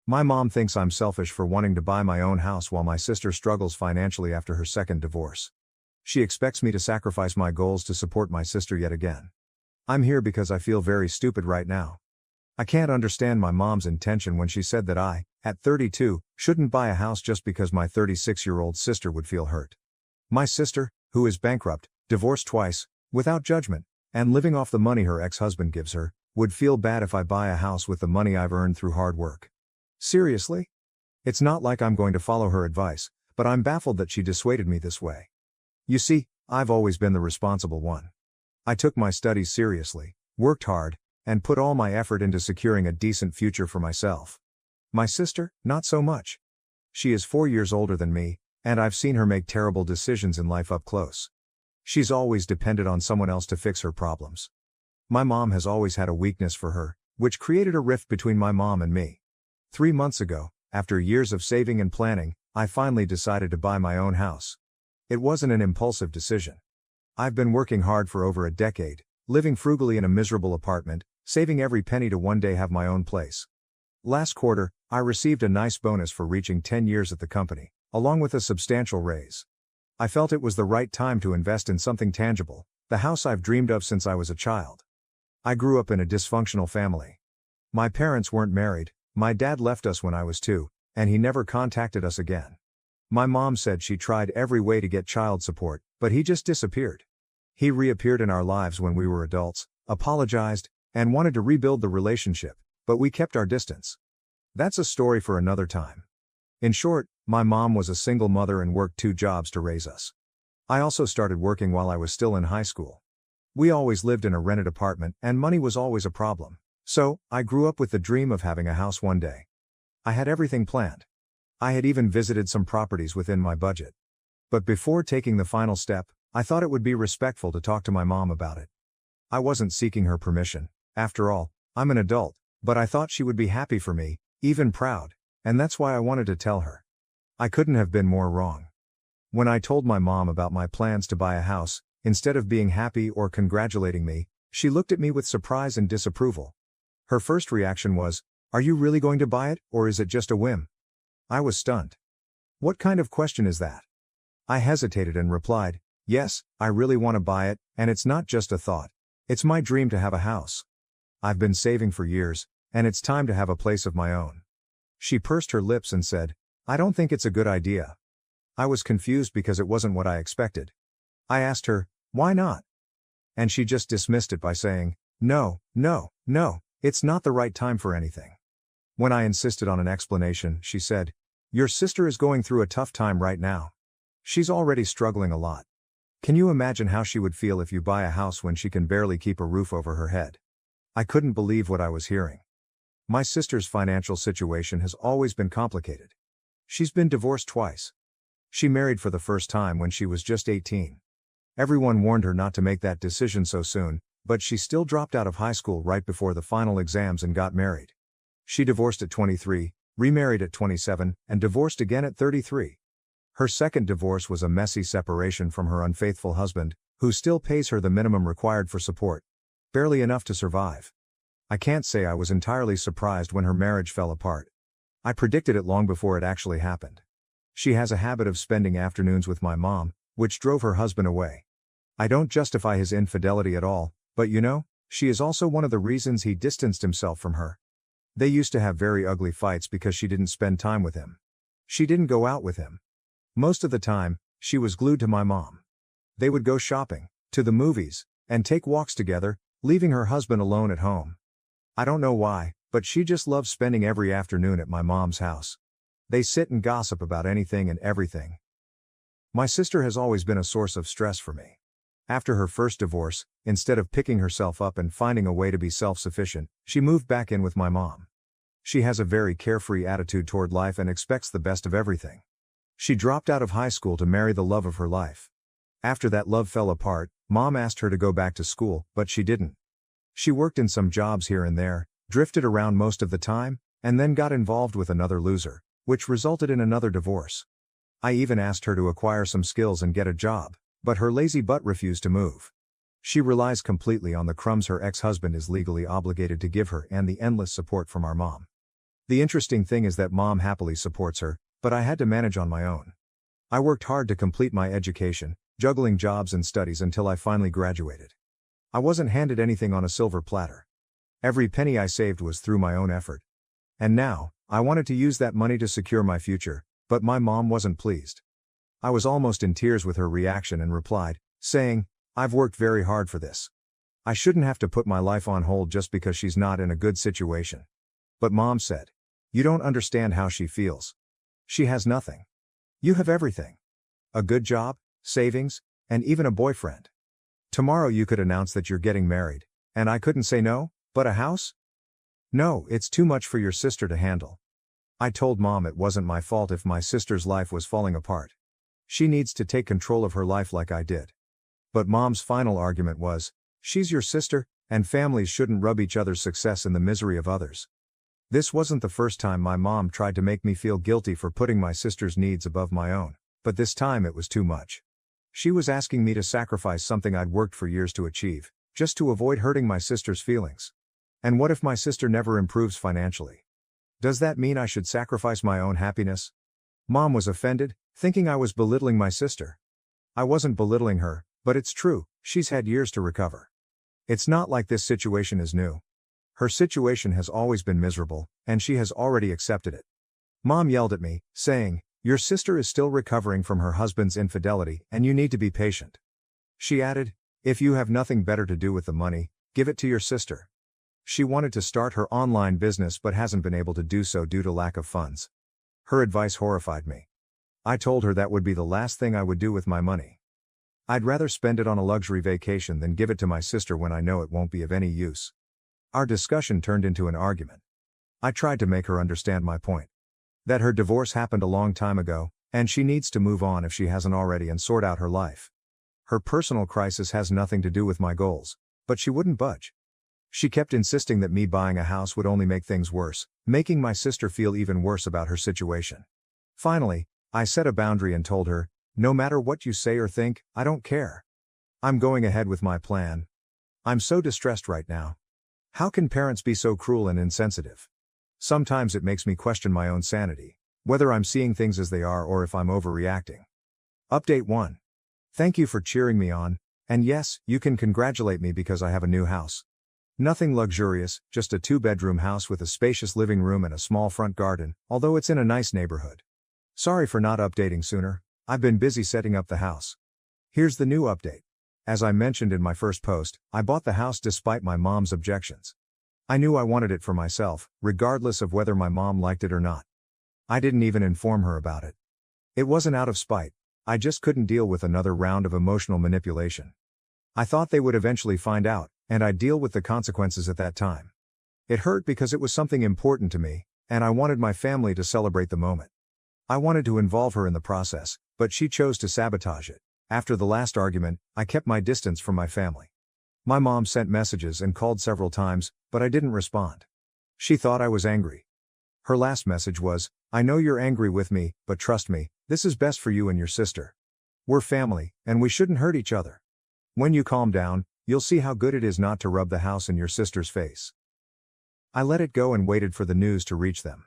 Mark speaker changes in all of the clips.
Speaker 1: My mom thinks I'm selfish for wanting to buy my own house while my sister struggles financially after her second divorce. She expects me to sacrifice my goals to support my sister yet again. I'm here because I feel very stupid right now. I can't understand my mom's intention when she said that I, at 32, shouldn't buy a house just because my 36-year-old sister would feel hurt. My sister, who is bankrupt, divorced twice, without judgment, and living off the money her ex-husband gives her, would feel bad if I buy a house with the money I've earned through hard work. Seriously? It's not like I'm going to follow her advice, but I'm baffled that she dissuaded me this way. You see, I've always been the responsible one. I took my studies seriously, worked hard, and put all my effort into securing a decent future for myself. My sister, not so much. She is 4 years older than me, and I've seen her make terrible decisions in life up close. She's always depended on someone else to fix her problems. My mom has always had a weakness for her, which created a rift between my mom and me. 3 months ago, after years of saving and planning, I finally decided to buy my own house. It wasn't an impulsive decision. I've been working hard for over a decade, living frugally in a miserable apartment, saving every penny to one day have my own place. Last quarter, I received a nice bonus for reaching 10 years at the company, along with a substantial raise. I felt it was the right time to invest in something tangible, the house I've dreamed of since I was a child. I grew up in a dysfunctional family. My parents weren't married, my dad left us when I was 2, and he never contacted us again. My mom said she tried every way to get child support, but he just disappeared. He reappeared in our lives when we were adults, apologized, and wanted to rebuild the relationship, but we kept our distance. That's a story for another time. In short, my mom was a single mother and worked 2 jobs to raise us. I also started working while I was still in high school. We always lived in a rented apartment and money was always a problem. So, I grew up with the dream of having a house one day. I had everything planned. I had even visited some properties within my budget. But before taking the final step, I thought it would be respectful to talk to my mom about it. I wasn't seeking her permission. After all, I'm an adult, but I thought she would be happy for me, even proud, and that's why I wanted to tell her. I couldn't have been more wrong. When I told my mom about my plans to buy a house, instead of being happy or congratulating me, she looked at me with surprise and disapproval. Her first reaction was, "Are you really going to buy it, or is it just a whim?" I was stunned. "What kind of question is that?" I hesitated and replied, "Yes, I really want to buy it, and it's not just a thought. It's my dream to have a house. I've been saving for years, and it's time to have a place of my own." She pursed her lips and said, "I don't think it's a good idea." I was confused because it wasn't what I expected. I asked her, "Why not?" And she just dismissed it by saying, "No, no, no, it's not the right time for anything." When I insisted on an explanation, she said, "Your sister is going through a tough time right now. She's already struggling a lot. Can you imagine how she would feel if you buy a house when she can barely keep a roof over her head?" I couldn't believe what I was hearing. My sister's financial situation has always been complicated. She's been divorced twice. She married for the first time when she was just 18. Everyone warned her not to make that decision so soon, but she still dropped out of high school right before the final exams and got married. She divorced at 23, remarried at 27, and divorced again at 33. Her second divorce was a messy separation from her unfaithful husband, who still pays her the minimum required for support. Barely enough to survive. I can't say I was entirely surprised when her marriage fell apart. I predicted it long before it actually happened. She has a habit of spending afternoons with my mom, which drove her husband away. I don't justify his infidelity at all, but she is also one of the reasons he distanced himself from her. They used to have very ugly fights because she didn't spend time with him. She didn't go out with him. Most of the time, she was glued to my mom. They would go shopping, to the movies, and take walks together, leaving her husband alone at home. I don't know why, but she just loves spending every afternoon at my mom's house. They sit and gossip about anything and everything. My sister has always been a source of stress for me. After her first divorce, instead of picking herself up and finding a way to be self-sufficient, she moved back in with my mom. She has a very carefree attitude toward life and expects the best of everything. She dropped out of high school to marry the love of her life. After that love fell apart, Mom asked her to go back to school, but she didn't. She worked in some jobs here and there, drifted around most of the time, and then got involved with another loser, which resulted in another divorce. I even asked her to acquire some skills and get a job, but her lazy butt refused to move. She relies completely on the crumbs her ex-husband is legally obligated to give her and the endless support from our mom. The interesting thing is that mom happily supports her, but I had to manage on my own. I worked hard to complete my education, juggling jobs and studies until I finally graduated. I wasn't handed anything on a silver platter. Every penny I saved was through my own effort. And now, I wanted to use that money to secure my future, but my mom wasn't pleased. I was almost in tears with her reaction and replied, saying, "I've worked very hard for this. I shouldn't have to put my life on hold just because she's not in a good situation." But mom said, "You don't understand how she feels. She has nothing. You have everything. A good job, savings, and even a boyfriend. Tomorrow you could announce that you're getting married, and I couldn't say no, but a house? No, it's too much for your sister to handle." I told mom it wasn't my fault if my sister's life was falling apart. She needs to take control of her life like I did. But mom's final argument was, "She's your sister, and families shouldn't rub each other's success in the misery of others." This wasn't the first time my mom tried to make me feel guilty for putting my sister's needs above my own, but this time it was too much. She was asking me to sacrifice something I'd worked for years to achieve, just to avoid hurting my sister's feelings. And what if my sister never improves financially? Does that mean I should sacrifice my own happiness? Mom was offended, thinking I was belittling my sister. I wasn't belittling her, but it's true, she's had years to recover. It's not like this situation is new. Her situation has always been miserable, and she has already accepted it. Mom yelled at me, saying, "Your sister is still recovering from her husband's infidelity, and you need to be patient." She added, "If you have nothing better to do with the money, give it to your sister." She wanted to start her online business but hasn't been able to do so due to lack of funds. Her advice horrified me. I told her that would be the last thing I would do with my money. I'd rather spend it on a luxury vacation than give it to my sister when I know it won't be of any use. Our discussion turned into an argument. I tried to make her understand my point. That her divorce happened a long time ago, and she needs to move on if she hasn't already and sort out her life. Her personal crisis has nothing to do with my goals, but she wouldn't budge. She kept insisting that me buying a house would only make things worse, making my sister feel even worse about her situation. Finally, I set a boundary and told her, "No matter what you say or think, I don't care. I'm going ahead with my plan. I'm so distressed right now. How can parents be so cruel and insensitive? Sometimes it makes me question my own sanity, whether I'm seeing things as they are or if I'm overreacting." Update 1. Thank you for cheering me on, and yes, you can congratulate me because I have a new house. Nothing luxurious, just a 2-bedroom house with a spacious living room and a small front garden, although it's in a nice neighborhood. Sorry for not updating sooner, I've been busy setting up the house. Here's the new update. As I mentioned in my first post, I bought the house despite my mom's objections. I knew I wanted it for myself, regardless of whether my mom liked it or not. I didn't even inform her about it. It wasn't out of spite, I just couldn't deal with another round of emotional manipulation. I thought they would eventually find out, and I'd deal with the consequences at that time. It hurt because it was something important to me, and I wanted my family to celebrate the moment. I wanted to involve her in the process, but she chose to sabotage it. After the last argument, I kept my distance from my family. My mom sent messages and called several times, but I didn't respond. She thought I was angry. Her last message was, "I know you're angry with me, but trust me, this is best for you and your sister. We're family, and we shouldn't hurt each other. When you calm down, you'll see how good it is not to rub the house in your sister's face." I let it go and waited for the news to reach them.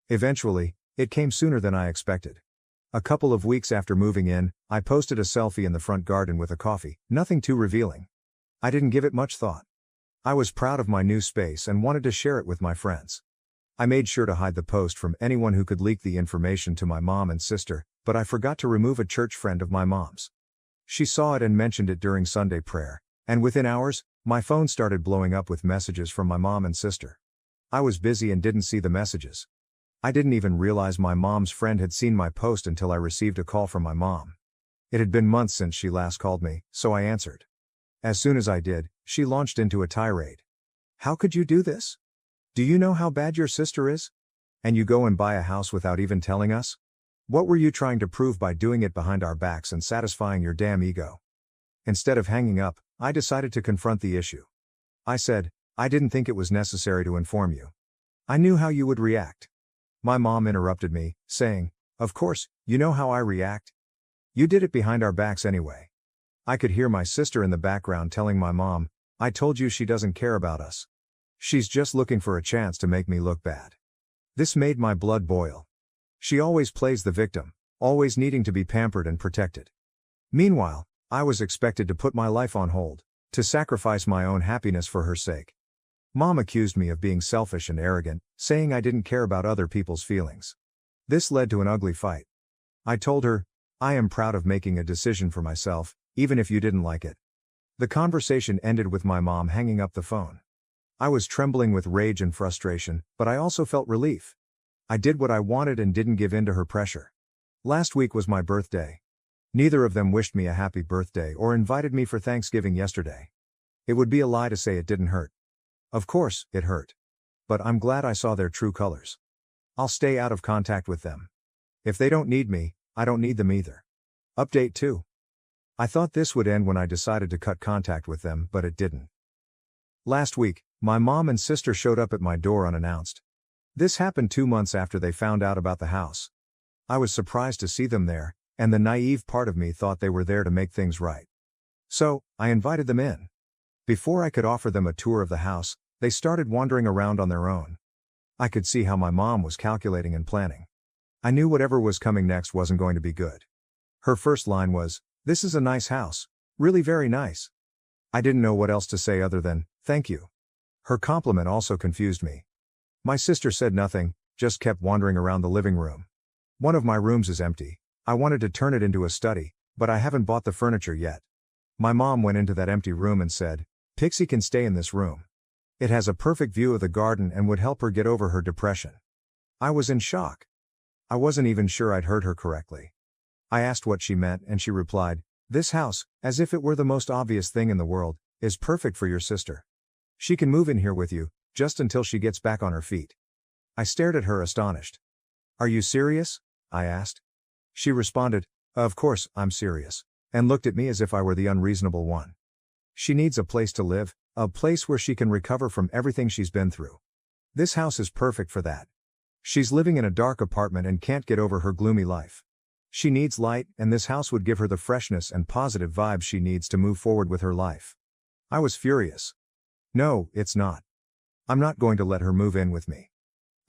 Speaker 1: Eventually, it came sooner than I expected. A couple of weeks after moving in, I posted a selfie in the front garden with a coffee, nothing too revealing. I didn't give it much thought. I was proud of my new space and wanted to share it with my friends. I made sure to hide the post from anyone who could leak the information to my mom and sister, but I forgot to remove a church friend of my mom's. She saw it and mentioned it during Sunday prayer, and within hours, my phone started blowing up with messages from my mom and sister. I was busy and didn't see the messages. I didn't even realize my mom's friend had seen my post until I received a call from my mom. It had been months since she last called me, so I answered. As soon as I did, she launched into a tirade. "How could you do this? Do you know how bad your sister is? And you go and buy a house without even telling us? What were you trying to prove by doing it behind our backs and satisfying your damn ego?" Instead of hanging up, I decided to confront the issue. I said, "I didn't think it was necessary to inform you. I knew how you would react." My mom interrupted me, saying, "Of course, you know how I react. You did it behind our backs anyway." I could hear my sister in the background telling my mom, "I told you she doesn't care about us. She's just looking for a chance to make me look bad." This made my blood boil. She always plays the victim, always needing to be pampered and protected. Meanwhile, I was expected to put my life on hold, to sacrifice my own happiness for her sake. Mom accused me of being selfish and arrogant, saying I didn't care about other people's feelings. This led to an ugly fight. I told her, I am proud of making a decision for myself, even if you didn't like it. The conversation ended with my mom hanging up the phone. I was trembling with rage and frustration, but I also felt relief. I did what I wanted and didn't give in to her pressure. Last week was my birthday. Neither of them wished me a happy birthday or invited me for Thanksgiving yesterday. It would be a lie to say it didn't hurt. Of course, it hurt. But I'm glad I saw their true colors. I'll stay out of contact with them. If they don't need me, I don't need them either. Update 2. I thought this would end when I decided to cut contact with them, but it didn't. Last week, my mom and sister showed up at my door unannounced. This happened 2 months after they found out about the house. I was surprised to see them there, and the naive part of me thought they were there to make things right. So, I invited them in. Before I could offer them a tour of the house, they started wandering around on their own. I could see how my mom was calculating and planning. I knew whatever was coming next wasn't going to be good. Her first line was, "This is a nice house, really very nice." I didn't know what else to say other than, "Thank you." Her compliment also confused me. My sister said nothing, just kept wandering around the living room. One of my rooms is empty. I wanted to turn it into a study, but I haven't bought the furniture yet. My mom went into that empty room and said, "Pixie can stay in this room. It has a perfect view of the garden and would help her get over her depression." I was in shock. I wasn't even sure I'd heard her correctly. I asked what she meant and she replied, "This house, as if it were the most obvious thing in the world, is perfect for your sister. She can move in here with you, just until she gets back on her feet." I stared at her astonished. "Are you serious?" I asked. She responded, "Of course, I'm serious," and looked at me as if I were the unreasonable one. She needs a place to live, a place where she can recover from everything she's been through. This house is perfect for that. She's living in a dark apartment and can't get over her gloomy life. She needs light, and this house would give her the freshness and positive vibes she needs to move forward with her life. I was furious. No, it's not. I'm not going to let her move in with me.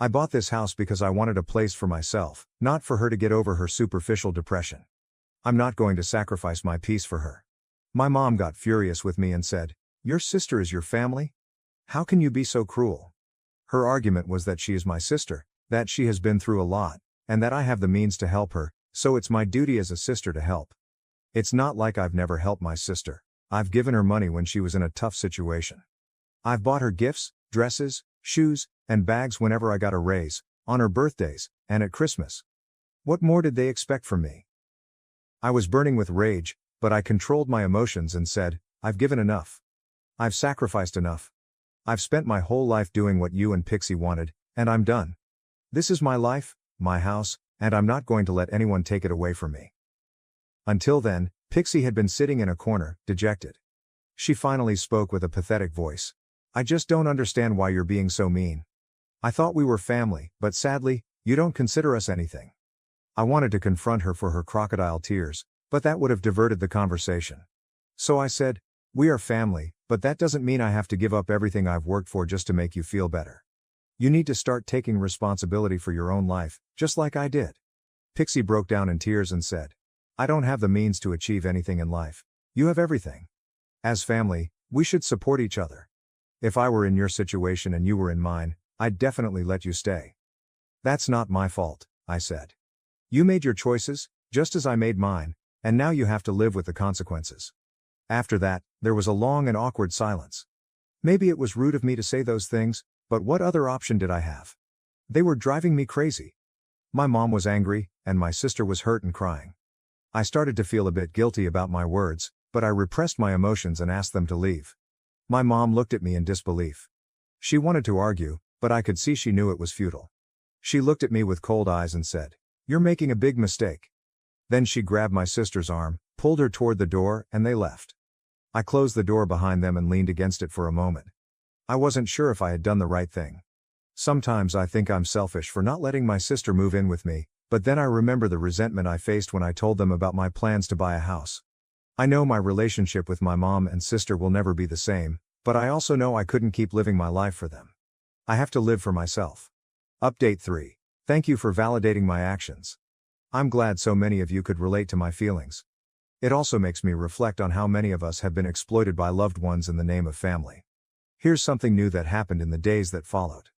Speaker 1: I bought this house because I wanted a place for myself, not for her to get over her superficial depression. I'm not going to sacrifice my peace for her. My mom got furious with me and said, "Your sister is your family? How can you be so cruel?" Her argument was that she is my sister, that she has been through a lot, and that I have the means to help her, so it's my duty as a sister to help. It's not like I've never helped my sister. I've given her money when she was in a tough situation. I've bought her gifts, dresses, shoes, and bags whenever I got a raise, on her birthdays, and at Christmas. What more did they expect from me? I was burning with rage, but I controlled my emotions and said, "I've given enough. I've sacrificed enough. I've spent my whole life doing what you and Pixie wanted, and I'm done. This is my life, my house, and I'm not going to let anyone take it away from me." Until then, Pixie had been sitting in a corner, dejected. She finally spoke with a pathetic voice. "I just don't understand why you're being so mean. I thought we were family, but sadly, you don't consider us anything." I wanted to confront her for her crocodile tears, but that would have diverted the conversation. So I said, "We are family, but that doesn't mean I have to give up everything I've worked for just to make you feel better. You need to start taking responsibility for your own life, just like I did." Pixie broke down in tears and said, "I don't have the means to achieve anything in life. You have everything. As family, we should support each other. If I were in your situation and you were in mine, I'd definitely let you stay." "That's not my fault," I said. "You made your choices, just as I made mine, and now you have to live with the consequences." After that, there was a long and awkward silence. Maybe it was rude of me to say those things, but what other option did I have? They were driving me crazy. My mom was angry, and my sister was hurt and crying. I started to feel a bit guilty about my words, but I repressed my emotions and asked them to leave. My mom looked at me in disbelief. She wanted to argue, but I could see she knew it was futile. She looked at me with cold eyes and said, "You're making a big mistake." Then she grabbed my sister's arm, pulled her toward the door, and they left. I closed the door behind them and leaned against it for a moment. I wasn't sure if I had done the right thing. Sometimes I think I'm selfish for not letting my sister move in with me, but then I remember the resentment I faced when I told them about my plans to buy a house. I know my relationship with my mom and sister will never be the same, but I also know I couldn't keep living my life for them. I have to live for myself. Update 3. Thank you for validating my actions. I'm glad so many of you could relate to my feelings. It also makes me reflect on how many of us have been exploited by loved ones in the name of family. Here's something new that happened in the days that followed.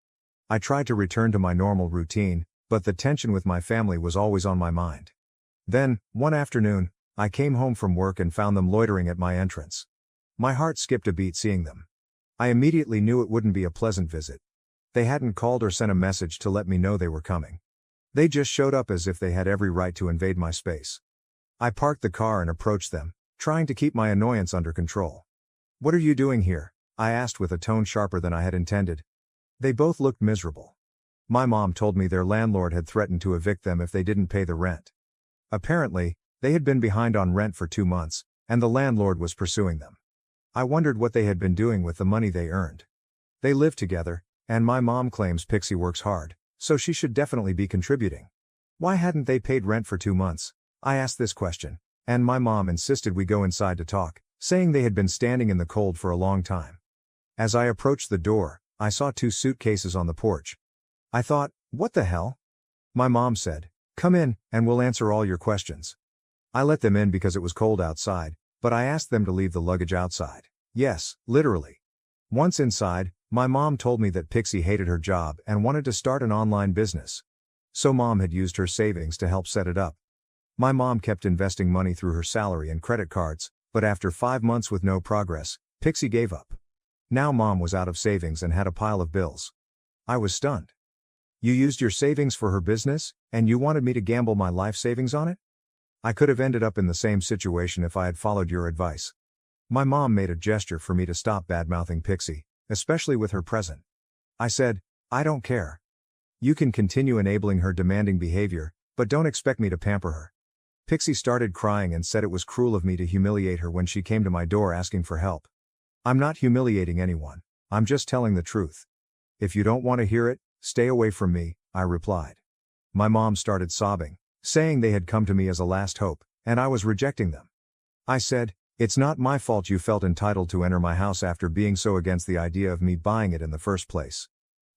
Speaker 1: I tried to return to my normal routine, but the tension with my family was always on my mind. Then, one afternoon, I came home from work and found them loitering at my entrance. My heart skipped a beat seeing them. I immediately knew it wouldn't be a pleasant visit. They hadn't called or sent a message to let me know they were coming. They just showed up as if they had every right to invade my space. I parked the car and approached them, trying to keep my annoyance under control. "What are you doing here?" I asked with a tone sharper than I had intended. They both looked miserable. My mom told me their landlord had threatened to evict them if they didn't pay the rent. Apparently, they had been behind on rent for 2 months, and the landlord was pursuing them. I wondered what they had been doing with the money they earned. They live together, and my mom claims Pixie works hard, so she should definitely be contributing. Why hadn't they paid rent for 2 months? I asked this question, and my mom insisted we go inside to talk, saying they had been standing in the cold for a long time. As I approached the door, I saw 2 suitcases on the porch. I thought, what the hell? My mom said, "Come in, and we'll answer all your questions." I let them in because it was cold outside, but I asked them to leave the luggage outside. Yes, literally. Once inside, my mom told me that Pixie hated her job and wanted to start an online business. So mom had used her savings to help set it up. My mom kept investing money through her salary and credit cards, but after 5 months with no progress, Pixie gave up. Now mom was out of savings and had a pile of bills. I was stunned. "You used your savings for her business, and you wanted me to gamble my life savings on it? I could have ended up in the same situation if I had followed your advice." My mom made a gesture for me to stop badmouthing Pixie, especially with her present. I said, "I don't care. You can continue enabling her demanding behavior, but don't expect me to pamper her." Pixie started crying and said it was cruel of me to humiliate her when she came to my door asking for help. "I'm not humiliating anyone, I'm just telling the truth. If you don't want to hear it, stay away from me," I replied. My mom started sobbing, saying they had come to me as a last hope, and I was rejecting them. I said, "It's not my fault you felt entitled to enter my house after being so against the idea of me buying it in the first place."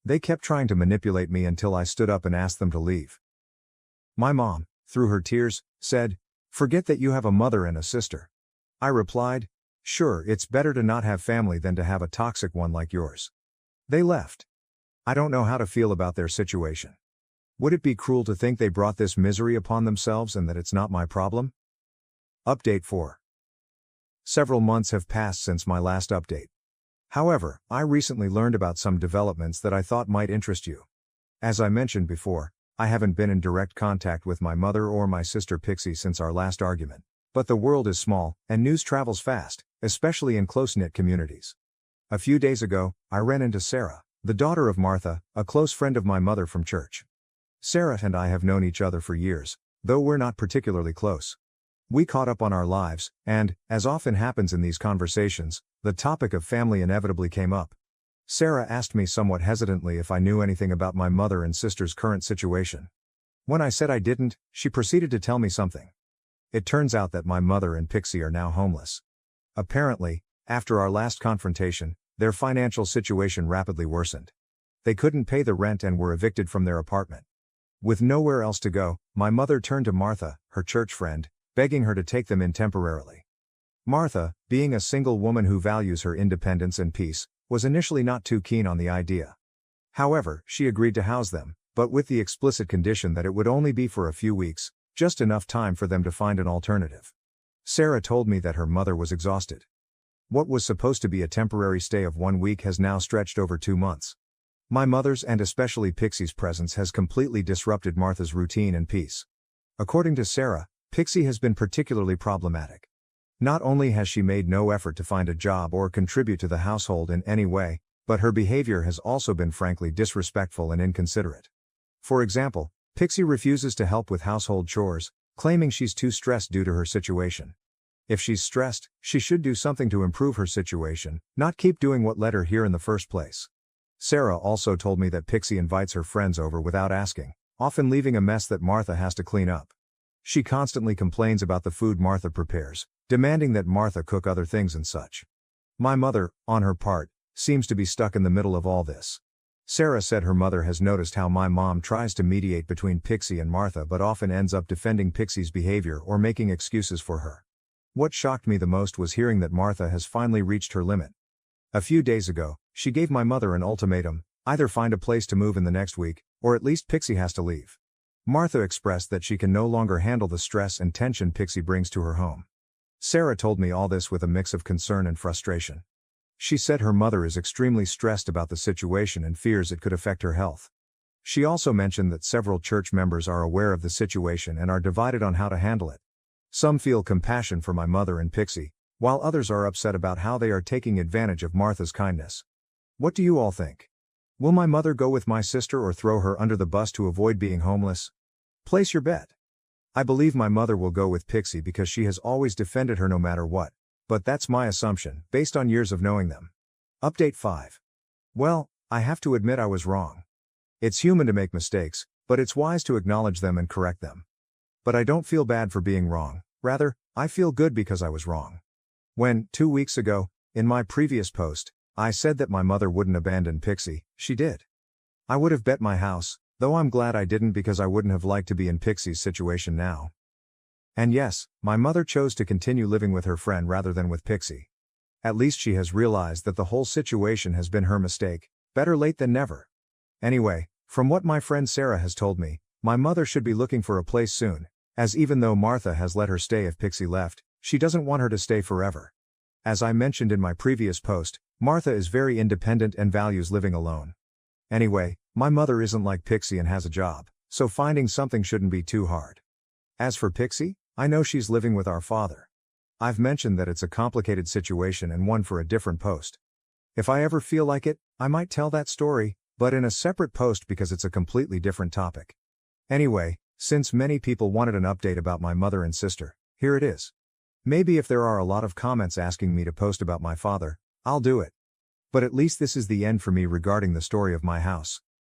Speaker 1: They kept trying to manipulate me until I stood up and asked them to leave. My mom, through her tears, said, "Forget that you have a mother and a sister." I replied, "Sure, it's better to not have family than to have a toxic one like yours." They left. I don't know how to feel about their situation. Would it be cruel to think they brought this misery upon themselves and that it's not my problem? Update 4. Several months have passed since my last update. However, I recently learned about some developments that I thought might interest you. As I mentioned before, I haven't been in direct contact with my mother or my sister Pixie since our last argument. But the world is small, and news travels fast, especially in close-knit communities. A few days ago, I ran into Sarah, the daughter of Martha, a close friend of my mother from church. Sarah and I have known each other for years, though we're not particularly close. We caught up on our lives, and, as often happens in these conversations, the topic of family inevitably came up. Sarah asked me somewhat hesitantly if I knew anything about my mother and sister's current situation. When I said I didn't, she proceeded to tell me something. It turns out that my mother and Pixie are now homeless. Apparently, after our last confrontation, their financial situation rapidly worsened. They couldn't pay the rent and were evicted from their apartment. With nowhere else to go, my mother turned to Martha, her church friend, begging her to take them in temporarily. Martha, being a single woman who values her independence and peace, was initially not too keen on the idea. However, she agreed to house them, but with the explicit condition that it would only be for a few weeks, just enough time for them to find an alternative. Sarah told me that her mother was exhausted. What was supposed to be a temporary stay of 1 week has now stretched over 2 months. My mother's and especially Pixie's presence has completely disrupted Martha's routine and peace. According to Sarah, Pixie has been particularly problematic. Not only has she made no effort to find a job or contribute to the household in any way, but her behavior has also been frankly disrespectful and inconsiderate. For example, Pixie refuses to help with household chores, claiming she's too stressed due to her situation. If she's stressed, she should do something to improve her situation, not keep doing what led her here in the first place. Sarah also told me that Pixie invites her friends over without asking, often leaving a mess that Martha has to clean up. She constantly complains about the food Martha prepares, demanding that Martha cook other things and such. My mother, on her part, seems to be stuck in the middle of all this. Sarah said her mother has noticed how my mom tries to mediate between Pixie and Martha but often ends up defending Pixie's behavior or making excuses for her. What shocked me the most was hearing that Martha has finally reached her limit. A few days ago, she gave my mother an ultimatum: either find a place to move in the next week, or at least Pixie has to leave. Martha expressed that she can no longer handle the stress and tension Pixie brings to her home. Sarah told me all this with a mix of concern and frustration. She said her mother is extremely stressed about the situation and fears it could affect her health. She also mentioned that several church members are aware of the situation and are divided on how to handle it. Some feel compassion for my mother and Pixie, while others are upset about how they are taking advantage of Martha's kindness. What do you all think? Will my mother go with my sister or throw her under the bus to avoid being homeless? Place your bet. I believe my mother will go with Pixie because she has always defended her no matter what. But that's my assumption, based on years of knowing them. Update 5. Well, I have to admit I was wrong. It's human to make mistakes, but it's wise to acknowledge them and correct them. But I don't feel bad for being wrong, rather, I feel good because I was wrong. When, 2 weeks ago, in my previous post, I said that my mother wouldn't abandon Pixie, she did. I would have bet my house, though I'm glad I didn't because I wouldn't have liked to be in Pixie's situation now. And yes, my mother chose to continue living with her friend rather than with Pixie. At least she has realized that the whole situation has been her mistake, better late than never. Anyway, from what my friend Sarah has told me, my mother should be looking for a place soon, as even though Martha has let her stay if Pixie left, she doesn't want her to stay forever. As I mentioned in my previous post, Martha is very independent and values living alone. Anyway, my mother isn't like Pixie and has a job, so finding something shouldn't be too hard. As for Pixie, I know she's living with our father. I've mentioned that it's a complicated situation and one for a different post. If I ever feel like it, I might tell that story, but in a separate post because it's a completely different topic. Anyway, since many people wanted an update about my mother and sister, here it is. Maybe if there are a lot of comments asking me to post about my father, I'll do it. But at least this is the end for me regarding the story of my house.